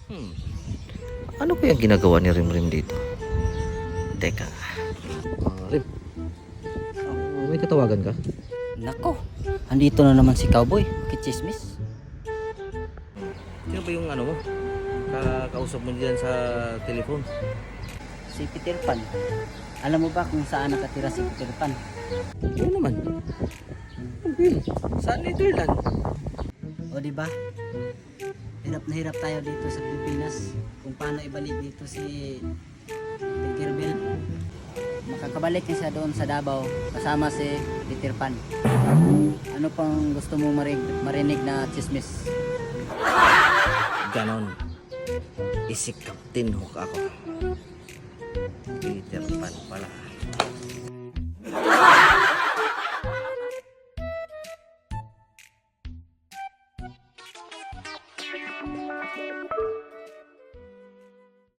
Hmm. Ano kaya ginagawa ni Rimrim dito? Teka. Rim, may katawagan ka? Nako, andito na naman si Cowboy, kichismis. Sino ba yung ano mo? Kausap mo diyan sa telephone? Si Peter Pan. Alam mo ba kung saan nakatira si Peter Pan? Ano naman? Okay. Saan Netherland? O di ba? Hirap na hirap tayo dito sa Pilipinas kung paano ibalik dito si Tinkerbell. Makakabalik niya siya doon sa Davao kasama si Peter Pan. Ano pang gusto mo marinig na chismis? Ganon. Isik Captain Hook ako. Peter Pan pala.